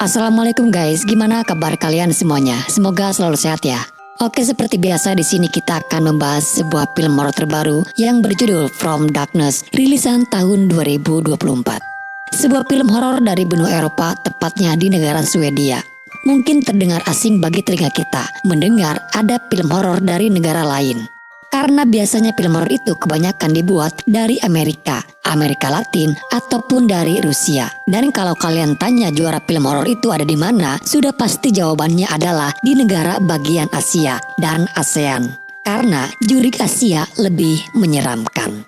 Assalamualaikum guys, gimana kabar kalian semuanya? Semoga selalu sehat ya. Oke, seperti biasa di sini kita akan membahas sebuah film horor terbaru yang berjudul From Darkness, rilisan tahun 2024. Sebuah film horor dari benua Eropa, tepatnya di negara Swedia. Mungkin terdengar asing bagi telinga kita mendengar ada film horor dari negara lain. Karena biasanya film horor itu kebanyakan dibuat dari Amerika Latin, ataupun dari Rusia. Dan kalau kalian tanya juara film horor itu ada di mana, sudah pasti jawabannya adalah di negara bagian Asia dan ASEAN. Karena juri Asia lebih menyeramkan.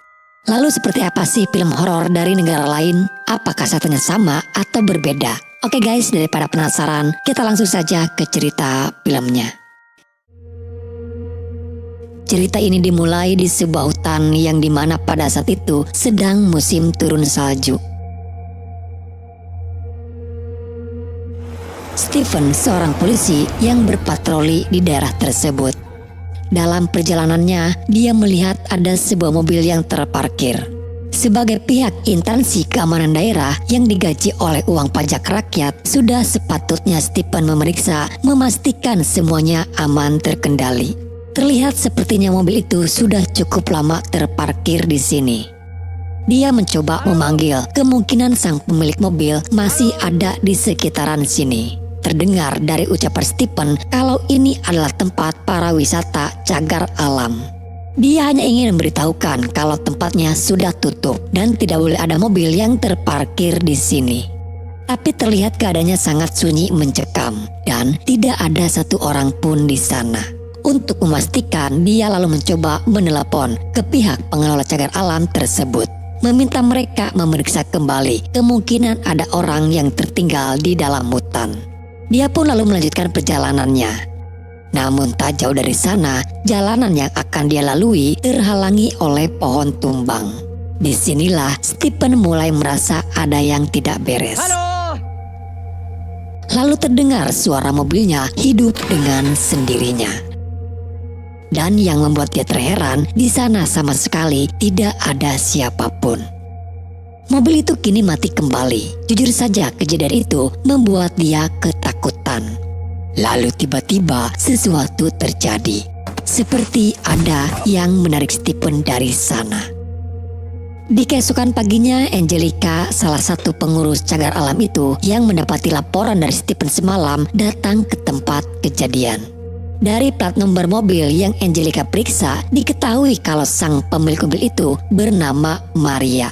Lalu seperti apa sih film horor dari negara lain? Apakah katanya sama atau berbeda? Oke guys, daripada penasaran, kita langsung saja ke cerita filmnya. Cerita ini dimulai di sebuah hutan yang dimana pada saat itu sedang musim turun salju. Stephen seorang polisi yang berpatroli di daerah tersebut. Dalam perjalanannya, dia melihat ada sebuah mobil yang terparkir. Sebagai pihak instansi keamanan daerah yang digaji oleh uang pajak rakyat, sudah sepatutnya Stephen memastikan semuanya aman terkendali. Terlihat sepertinya mobil itu sudah cukup lama terparkir di sini. Dia mencoba memanggil, kemungkinan sang pemilik mobil masih ada di sekitaran sini. Terdengar dari ucapan Stephen kalau ini adalah tempat para wisata cagar alam. Dia hanya ingin memberitahukan kalau tempatnya sudah tutup dan tidak boleh ada mobil yang terparkir di sini. Tapi terlihat keadaannya sangat sunyi mencekam dan tidak ada satu orang pun di sana. Untuk memastikan, dia lalu mencoba menelepon ke pihak pengelola cagar alam tersebut, meminta mereka memeriksa kembali kemungkinan ada orang yang tertinggal di dalam hutan. Dia pun lalu melanjutkan perjalanannya. Namun tak jauh dari sana, jalanan yang akan dia lalui terhalangi oleh pohon tumbang. Disinilah Stephen mulai merasa ada yang tidak beres. Lalu terdengar suara mobilnya hidup dengan sendirinya. Dan yang membuat dia terheran, di sana sama sekali tidak ada siapapun. Mobil itu kini mati kembali. Jujur saja kejadian itu membuat dia ketakutan. Lalu tiba-tiba sesuatu terjadi. Seperti ada yang menarik Stephen dari sana. Di keesokan paginya, Angelica, salah satu pengurus cagar alam itu yang mendapati laporan dari Stephen semalam, datang ke tempat kejadian. Dari plat nomor mobil yang Angelica periksa, diketahui kalau sang pemilik mobil itu bernama Maria.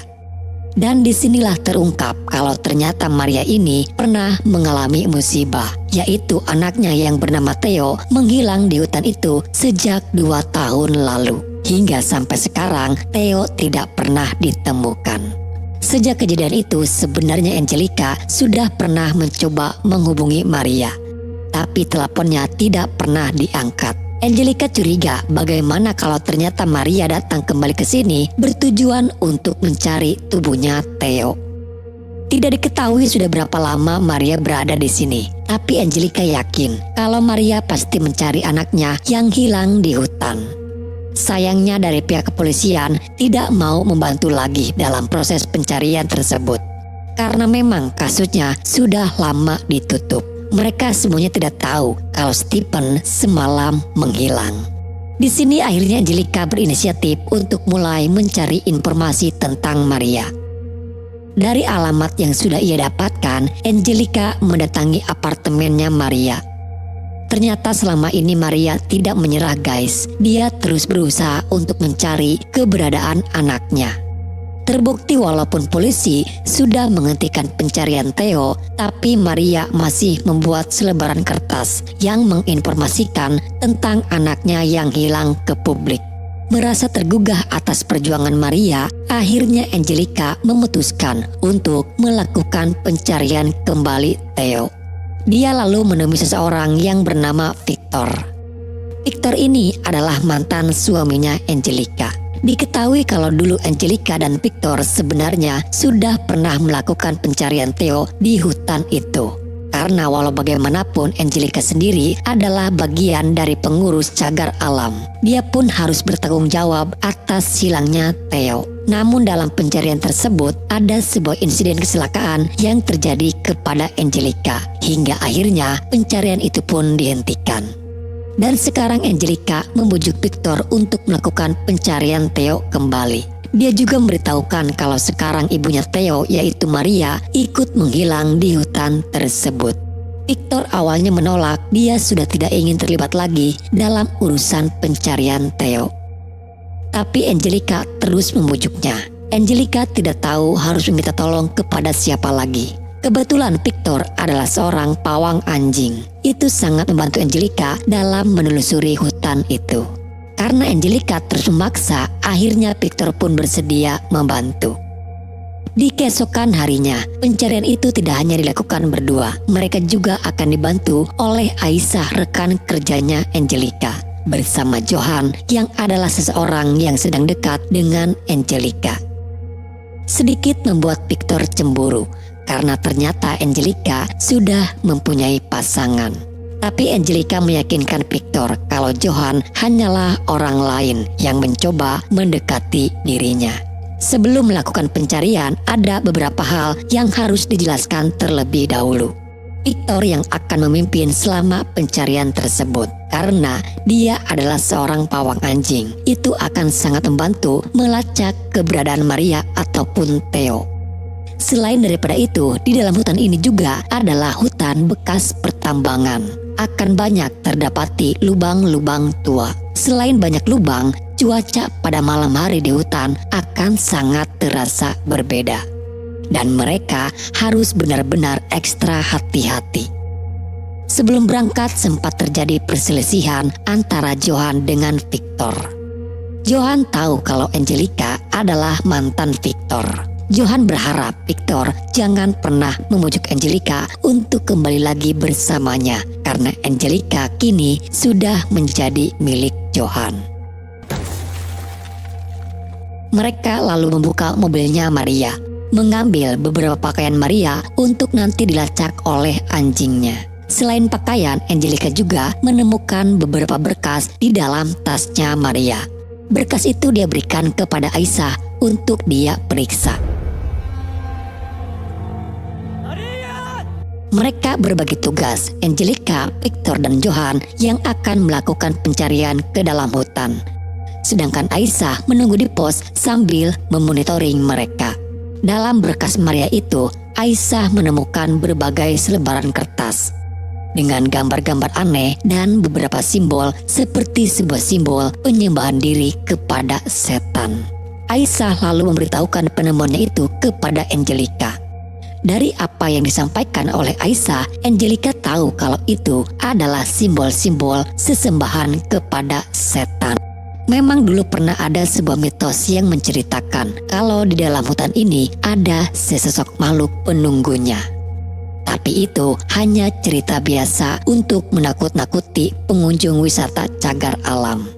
Dan disinilah terungkap kalau ternyata Maria ini pernah mengalami musibah, yaitu anaknya yang bernama Theo menghilang di hutan itu sejak 2 tahun lalu. Hingga sampai sekarang Theo tidak pernah ditemukan. Sejak kejadian itu sebenarnya Angelica sudah pernah mencoba menghubungi Maria, tapi teleponnya tidak pernah diangkat. Angelica curiga bagaimana kalau ternyata Maria datang kembali ke sini bertujuan untuk mencari tubuhnya Theo. Tidak diketahui sudah berapa lama Maria berada di sini, tapi Angelica yakin kalau Maria pasti mencari anaknya yang hilang di hutan. Sayangnya dari pihak kepolisian tidak mau membantu lagi dalam proses pencarian tersebut, karena memang kasusnya sudah lama ditutup. Mereka semuanya tidak tahu kalau Stephen semalam menghilang. Di sini akhirnya Angelica berinisiatif untuk mulai mencari informasi tentang Maria. Dari alamat yang sudah ia dapatkan, Angelica mendatangi apartemennya Maria. Ternyata selama ini Maria tidak menyerah guys. Dia terus berusaha untuk mencari keberadaan anaknya. Terbukti walaupun polisi sudah menghentikan pencarian Theo, tapi Maria masih membuat selebaran kertas yang menginformasikan tentang anaknya yang hilang ke publik. Merasa tergugah atas perjuangan Maria, akhirnya Angelica memutuskan untuk melakukan pencarian kembali Theo. Dia lalu menemui seseorang yang bernama Victor. Victor ini adalah mantan suaminya Angelica. Diketahui kalau dulu Angelica dan Victor sebenarnya sudah pernah melakukan pencarian Theo di hutan itu. Karena walau bagaimanapun Angelica sendiri adalah bagian dari pengurus cagar alam. Dia pun harus bertanggung jawab atas hilangnya Theo. Namun dalam pencarian tersebut ada sebuah insiden kecelakaan yang terjadi kepada Angelica. Hingga akhirnya pencarian itu pun dihentikan. Dan sekarang Angelica membujuk Victor untuk melakukan pencarian Theo kembali. Dia juga memberitahukan kalau sekarang ibunya Theo yaitu Maria ikut menghilang di hutan tersebut. Victor awalnya menolak, dia sudah tidak ingin terlibat lagi dalam urusan pencarian Theo. Tapi Angelica terus membujuknya. Angelica tidak tahu harus meminta tolong kepada siapa lagi. Kebetulan Victor adalah seorang pawang anjing. Itu sangat membantu Angelica dalam menelusuri hutan itu. Karena Angelica terus memaksa, akhirnya Victor pun bersedia membantu. Di keesokan harinya, pencarian itu tidak hanya dilakukan berdua. Mereka juga akan dibantu oleh Aisyah, rekan kerjanya Angelica, bersama Johan yang adalah seseorang yang sedang dekat dengan Angelica. Sedikit membuat Victor cemburu, karena ternyata Angelica sudah mempunyai pasangan. Tapi Angelica meyakinkan Victor kalau Johan hanyalah orang lain yang mencoba mendekati dirinya. Sebelum melakukan pencarian, ada beberapa hal yang harus dijelaskan terlebih dahulu. Victor yang akan memimpin selama pencarian tersebut. Karena dia adalah seorang pawang anjing, itu akan sangat membantu melacak keberadaan Maria ataupun Theo. Selain daripada itu, di dalam hutan ini juga adalah hutan bekas pertambangan. Akan banyak terdapati lubang-lubang tua. Selain banyak lubang, cuaca pada malam hari di hutan akan sangat terasa berbeda. Dan mereka harus benar-benar ekstra hati-hati. Sebelum berangkat sempat terjadi perselisihan antara Johan dengan Victor. Johan tahu kalau Angelica adalah mantan Victor. Johan berharap Victor jangan pernah memujuk Angelica untuk kembali lagi bersamanya karena Angelica kini sudah menjadi milik Johan. Mereka lalu membuka mobilnya Maria, mengambil beberapa pakaian Maria untuk nanti dilacak oleh anjingnya. Selain pakaian, Angelica juga menemukan beberapa berkas di dalam tasnya Maria. Berkas itu dia berikan kepada Aisyah untuk dia periksa. Mereka berbagi tugas, Angelica, Victor, dan Johan yang akan melakukan pencarian ke dalam hutan. Sedangkan Aisyah menunggu di pos sambil memonitoring mereka. Dalam berkas Maria itu, Aisyah menemukan berbagai selebaran kertas dengan gambar-gambar aneh dan beberapa simbol seperti sebuah simbol penyembahan diri kepada setan. Aisyah lalu memberitahukan penemuannya itu kepada Angelica. Dari apa yang disampaikan oleh Aisyah, Angelica tahu kalau itu adalah simbol-simbol sesembahan kepada setan. Memang dulu pernah ada sebuah mitos yang menceritakan kalau di dalam hutan ini ada sesosok makhluk penunggunya. Tapi itu hanya cerita biasa untuk menakut-nakuti pengunjung wisata cagar alam.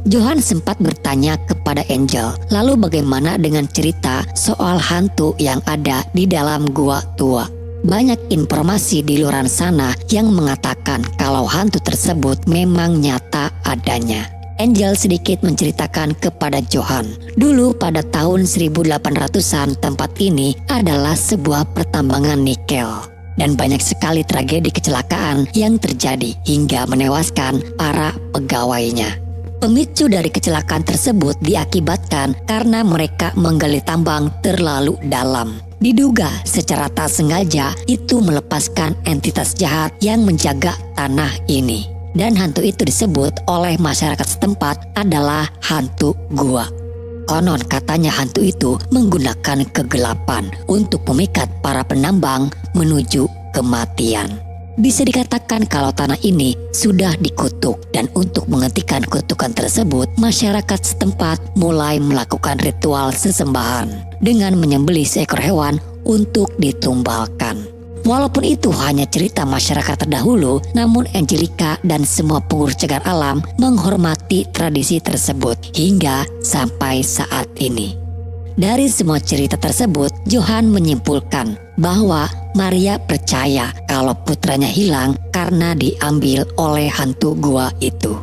Johan sempat bertanya kepada Angel, lalu bagaimana dengan cerita soal hantu yang ada di dalam gua tua? Banyak informasi di luar sana yang mengatakan kalau hantu tersebut memang nyata adanya. Angel sedikit menceritakan kepada Johan, dulu pada tahun 1800-an tempat ini adalah sebuah pertambangan nikel. Dan banyak sekali tragedi kecelakaan yang terjadi hingga menewaskan para pegawainya. Pemicu dari kecelakaan tersebut diakibatkan karena mereka menggali tambang terlalu dalam. Diduga secara tak sengaja itu melepaskan entitas jahat yang menjaga tanah ini. Dan hantu itu disebut oleh masyarakat setempat adalah hantu gua. Konon katanya hantu itu menggunakan kegelapan untuk memikat para penambang menuju kematian. Bisa dikatakan kalau tanah ini sudah dikutuk dan untuk menghentikan kutukan tersebut, masyarakat setempat mulai melakukan ritual sesembahan dengan menyembelih seekor hewan untuk ditumbalkan. Walaupun itu hanya cerita masyarakat terdahulu, namun Angelica dan semua pengurus cagar alam menghormati tradisi tersebut hingga sampai saat ini. Dari semua cerita tersebut, Johan menyimpulkan bahwa Maria percaya kalau putranya hilang karena diambil oleh hantu gua itu.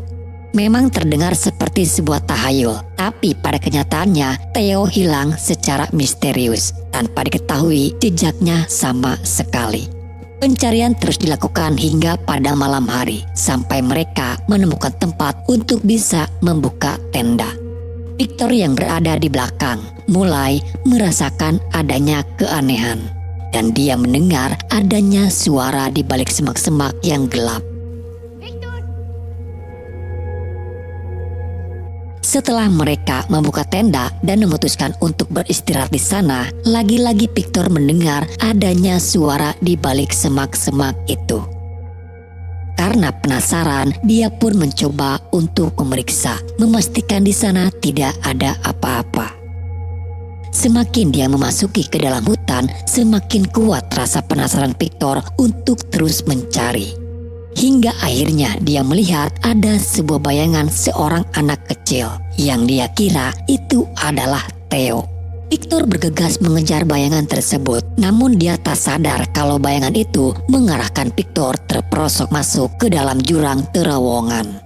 Memang terdengar seperti sebuah tahayul, tapi pada kenyataannya Theo hilang secara misterius tanpa diketahui jejaknya sama sekali. Pencarian terus dilakukan hingga pada malam hari sampai mereka menemukan tempat untuk bisa membuka tenda. Victor yang berada di belakang mulai merasakan adanya keanehan dan dia mendengar adanya suara di balik semak-semak yang gelap. Setelah mereka membuka tenda dan memutuskan untuk beristirahat di sana, lagi-lagi Victor mendengar adanya suara di balik semak-semak itu. Karena penasaran, dia pun mencoba untuk memeriksa, memastikan di sana tidak ada apa-apa. Semakin dia memasuki ke dalam hutan, semakin kuat rasa penasaran Victor untuk terus mencari. Hingga akhirnya dia melihat ada sebuah bayangan seorang anak kecil yang dia kira itu adalah Theo. Victor bergegas mengejar bayangan tersebut, namun dia tak sadar kalau bayangan itu mengarahkan Victor terperosok masuk ke dalam jurang terowongan.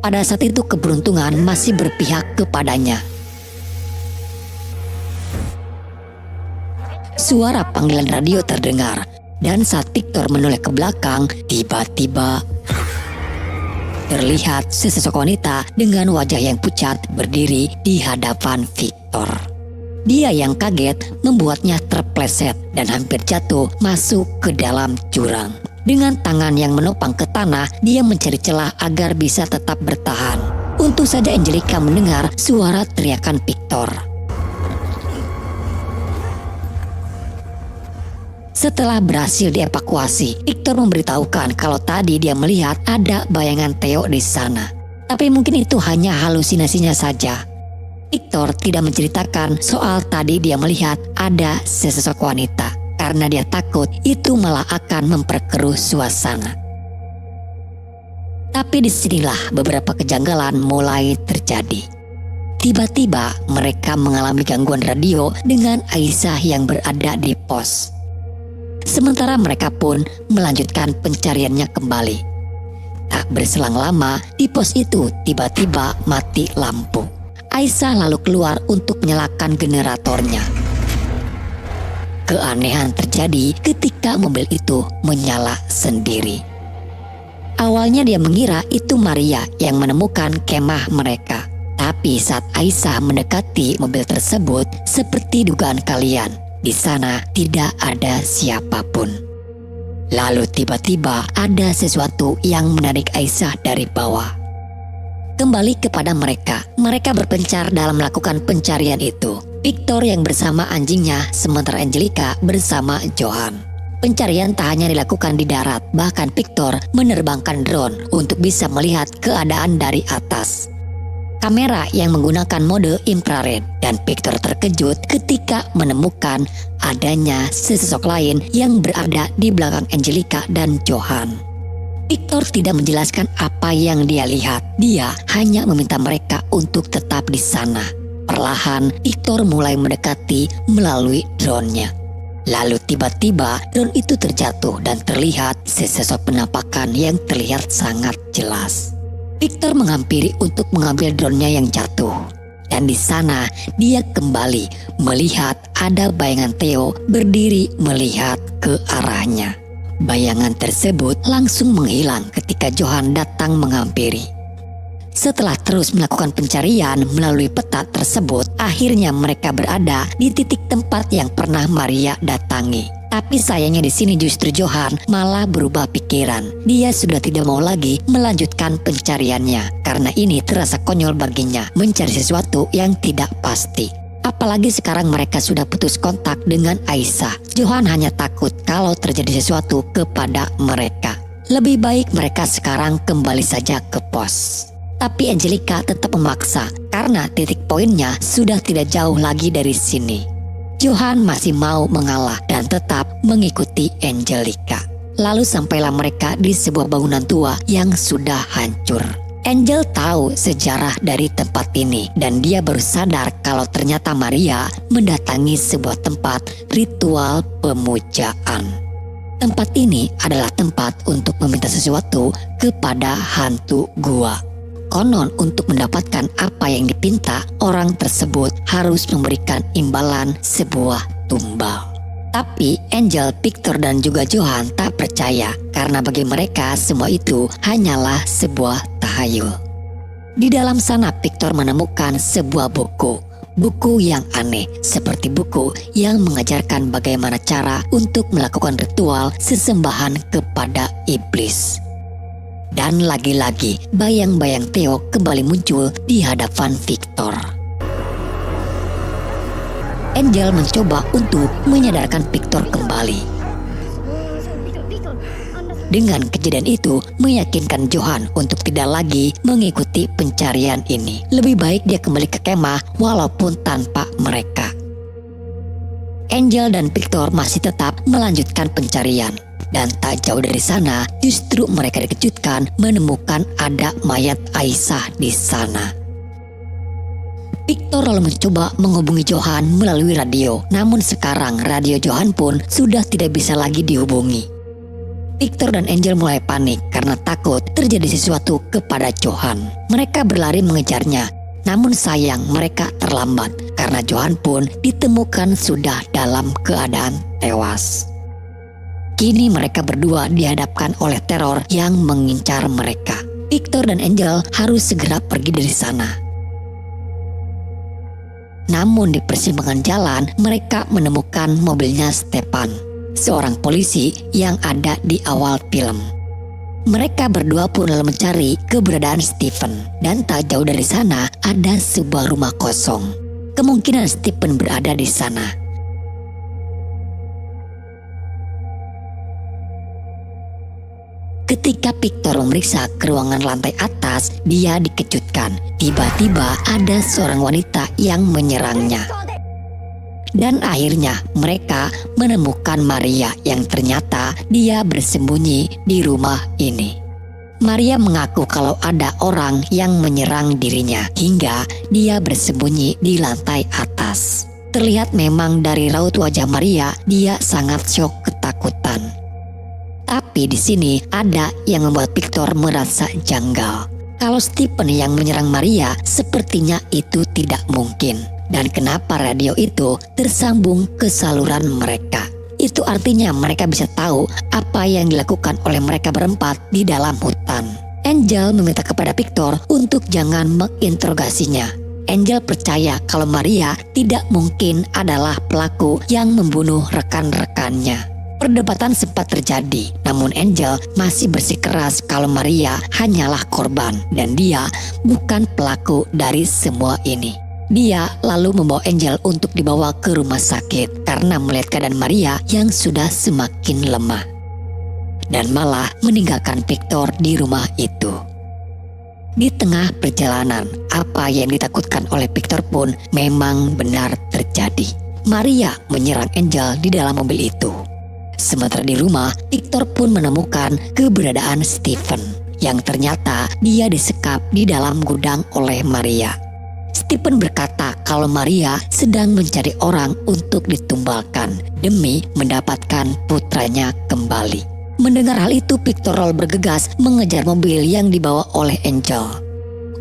Pada saat itu keberuntungan masih berpihak kepadanya. Suara panggilan radio terdengar, dan saat Victor menoleh ke belakang, tiba-tiba terlihat sesosok wanita dengan wajah yang pucat berdiri di hadapan Victor. Dia yang kaget membuatnya terpleset dan hampir jatuh masuk ke dalam jurang. Dengan tangan yang menopang ke tanah, dia mencari celah agar bisa tetap bertahan. Untung saja Angelica mendengar suara teriakan Victor. Setelah berhasil dievakuasi, Victor memberitahukan kalau tadi dia melihat ada bayangan Theo di sana. Tapi mungkin itu hanya halusinasinya saja. Victor tidak menceritakan soal tadi dia melihat ada sesosok wanita karena dia takut itu malah akan memperkeruh suasana. Tapi disinilah beberapa kejanggalan mulai terjadi. Tiba-tiba mereka mengalami gangguan radio dengan Aisyah yang berada di pos. Sementara mereka pun melanjutkan pencariannya kembali. Tak berselang lama, di pos itu tiba-tiba mati lampu. Aisyah lalu keluar untuk menyalakan generatornya. Keanehan terjadi ketika mobil itu menyala sendiri. Awalnya dia mengira itu Maria yang menemukan kemah mereka. Tapi saat Aisyah mendekati mobil tersebut, seperti dugaan kalian, di sana tidak ada siapapun. Lalu tiba-tiba ada sesuatu yang menarik Aisyah dari bawah. Kembali kepada mereka berpencar dalam melakukan pencarian itu. Victor yang bersama anjingnya, sementara Angelica bersama Johan. Pencarian tak hanya dilakukan di darat, bahkan Victor menerbangkan drone untuk bisa melihat keadaan dari atas. Kamera yang menggunakan mode infrared, dan Victor terkejut ketika menemukan adanya sesosok lain yang berada di belakang Angelica dan Johan. Victor tidak menjelaskan apa yang dia lihat. Dia hanya meminta mereka untuk tetap di sana. Perlahan, Victor mulai mendekati melalui drone-nya. Lalu tiba-tiba drone itu terjatuh dan terlihat sesosok penampakan yang terlihat sangat jelas. Victor menghampiri untuk mengambil drone-nya yang jatuh. Dan di sana dia kembali melihat ada bayangan Theo berdiri melihat ke arahnya. Bayangan tersebut langsung menghilang ketika Johan datang menghampiri. Setelah terus melakukan pencarian melalui peta tersebut, akhirnya mereka berada di titik tempat yang pernah Maria datangi. Tapi sayangnya di sini justru Johan malah berubah pikiran. Dia sudah tidak mau lagi melanjutkan pencariannya karena ini terasa konyol baginya mencari sesuatu yang tidak pasti. Apalagi sekarang mereka sudah putus kontak dengan Aisyah. Johan hanya takut kalau terjadi sesuatu kepada mereka. Lebih baik mereka sekarang kembali saja ke pos. Tapi Angelica tetap memaksa karena titik poinnya sudah tidak jauh lagi dari sini. Johan masih mau mengalah dan tetap mengikuti Angelica. Lalu sampailah mereka di sebuah bangunan tua yang sudah hancur. Angel tahu sejarah dari tempat ini dan dia baru sadar kalau ternyata Maria mendatangi sebuah tempat ritual pemujaan. Tempat ini adalah tempat untuk meminta sesuatu kepada hantu gua. Konon untuk mendapatkan apa yang dipinta, orang tersebut harus memberikan imbalan sebuah tumbal. Tapi Angel, Victor dan juga Johan tak percaya karena bagi mereka semua itu hanyalah sebuah tahayul. Di dalam sana Victor menemukan sebuah buku yang aneh seperti buku yang mengajarkan bagaimana cara untuk melakukan ritual sesembahan kepada iblis. Dan lagi-lagi bayang-bayang Theo kembali muncul di hadapan Victor. Angel mencoba untuk menyadarkan Victor kembali. Dengan kejadian itu meyakinkan Johan untuk tidak lagi mengikuti pencarian ini. Lebih baik dia kembali ke kemah walaupun tanpa mereka. Angel dan Victor masih tetap melanjutkan pencarian. Dan tak jauh dari sana justru mereka dikejutkan menemukan ada mayat Aisyah di sana. Victor lalu mencoba menghubungi Johan melalui radio. Namun sekarang radio Johan pun sudah tidak bisa lagi dihubungi. Victor dan Angel mulai panik karena takut terjadi sesuatu kepada Johan. Mereka berlari mengejarnya. Namun sayang mereka terlambat karena Johan pun ditemukan sudah dalam keadaan tewas. Kini mereka berdua dihadapkan oleh teror yang mengincar mereka. Victor dan Angel harus segera pergi dari sana. Namun di persimpangan jalan mereka menemukan mobilnya Stepan, seorang polisi yang ada di awal film. Mereka berdua pun lalu mencari keberadaan Stephen dan tak jauh dari sana ada sebuah rumah kosong. Kemungkinan Stephen berada di sana. Ketika Victor memeriksa ke ruangan lantai atas, dia dikejutkan. Tiba-tiba ada seorang wanita yang menyerangnya. Dan akhirnya mereka menemukan Maria yang ternyata dia bersembunyi di rumah ini. Maria mengaku kalau ada orang yang menyerang dirinya hingga dia bersembunyi di lantai atas. Terlihat memang dari raut wajah Maria dia sangat syok ketakutan. Tapi di sini ada yang membuat Victor merasa janggal. Kalau Stephen yang menyerang Maria, sepertinya itu tidak mungkin. Dan kenapa radio itu tersambung ke saluran mereka? Itu artinya mereka bisa tahu apa yang dilakukan oleh mereka berempat di dalam hutan. Angel meminta kepada Victor untuk jangan menginterogasinya. Angel percaya kalau Maria tidak mungkin adalah pelaku yang membunuh rekan-rekannya. Perdebatan sempat terjadi, namun Angel masih bersikeras kalau Maria hanyalah korban dan dia bukan pelaku dari semua ini. Dia lalu membawa Angel untuk dibawa ke rumah sakit karena melihat keadaan Maria yang sudah semakin lemah. Dan malah meninggalkan Victor di rumah itu. Di tengah perjalanan, apa yang ditakutkan oleh Victor pun memang benar terjadi. Maria menyerang Angel di dalam mobil itu. Sementara di rumah, Victor pun menemukan keberadaan Stephen yang ternyata dia disekap di dalam gudang oleh Maria. Stephen berkata kalau Maria sedang mencari orang untuk ditumbalkan demi mendapatkan putranya kembali. Mendengar hal itu, Victor bergegas mengejar mobil yang dibawa oleh Angel.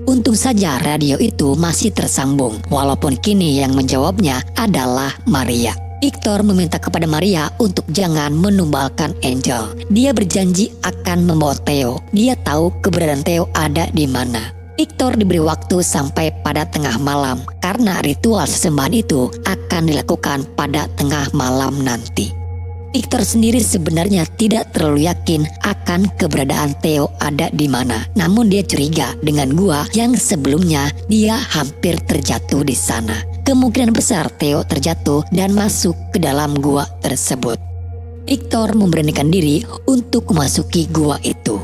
Untung saja radio itu masih tersambung, walaupun kini yang menjawabnya adalah Maria. Victor meminta kepada Maria untuk jangan menumbalkan Angel. Dia berjanji akan membawa Theo. Dia tahu keberadaan Theo ada di mana. Victor diberi waktu sampai pada tengah malam karena ritual sesembahan itu akan dilakukan pada tengah malam nanti. Victor sendiri sebenarnya tidak terlalu yakin akan keberadaan Theo ada di mana. Namun dia curiga dengan gua yang sebelumnya dia hampir terjatuh di sana. Kemungkinan besar Theo terjatuh dan masuk ke dalam gua tersebut. Victor memberanikan diri untuk memasuki gua itu.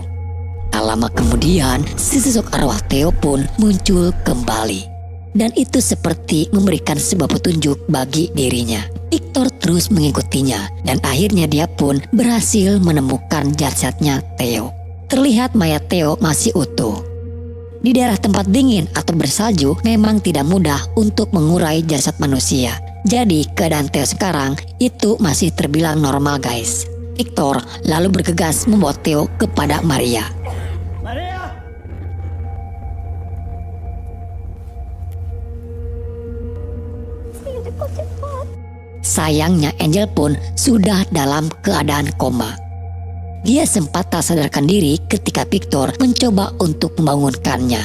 Tak lama kemudian, sesosok arwah Theo pun muncul kembali. Dan itu seperti memberikan sebuah petunjuk bagi dirinya. Victor terus mengikutinya dan akhirnya dia pun berhasil menemukan jasadnya Theo. Terlihat mayat Theo masih utuh. Di daerah tempat dingin atau bersalju memang tidak mudah untuk mengurai jasad manusia. Jadi keadaan Theo sekarang itu masih terbilang normal guys. Victor lalu bergegas membawa Theo kepada Maria. Sayangnya Angel pun sudah dalam keadaan koma. Dia sempat tak sadarkan diri ketika Victor mencoba untuk membangunkannya.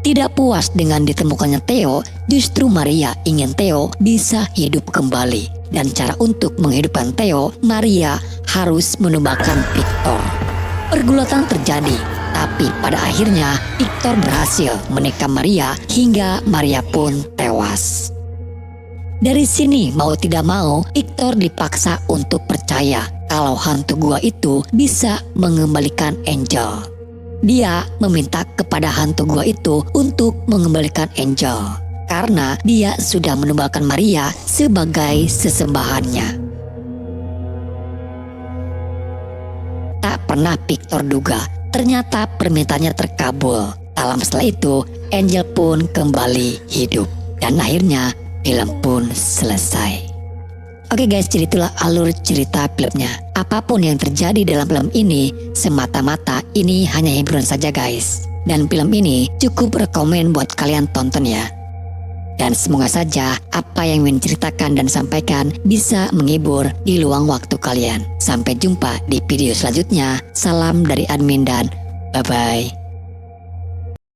Tidak puas dengan ditemukannya Theo, justru Maria ingin Theo bisa hidup kembali. Dan cara untuk menghidupkan Theo, Maria harus menumbalkan Victor. Pergulatan terjadi, tapi pada akhirnya Victor berhasil menikam Maria hingga Maria pun tewas. Dari sini mau tidak mau Victor dipaksa untuk percaya kalau hantu gua itu bisa mengembalikan Angel. Dia meminta kepada hantu gua itu untuk mengembalikan Angel karena dia sudah menumbalkan Maria sebagai sesembahannya. Tak pernah Victor duga ternyata permintaannya terkabul. Tak lama setelah itu Angel pun kembali hidup dan akhirnya film pun selesai. Oke guys, jadi itulah alur cerita filmnya. Apapun yang terjadi dalam film ini, semata-mata ini hanya hiburan saja guys. Dan film ini cukup rekomen buat kalian tonton ya. Dan semoga saja apa yang ingin ceritakan dan sampaikan bisa menghibur di luang waktu kalian. Sampai jumpa di video selanjutnya. Salam dari admin dan bye-bye.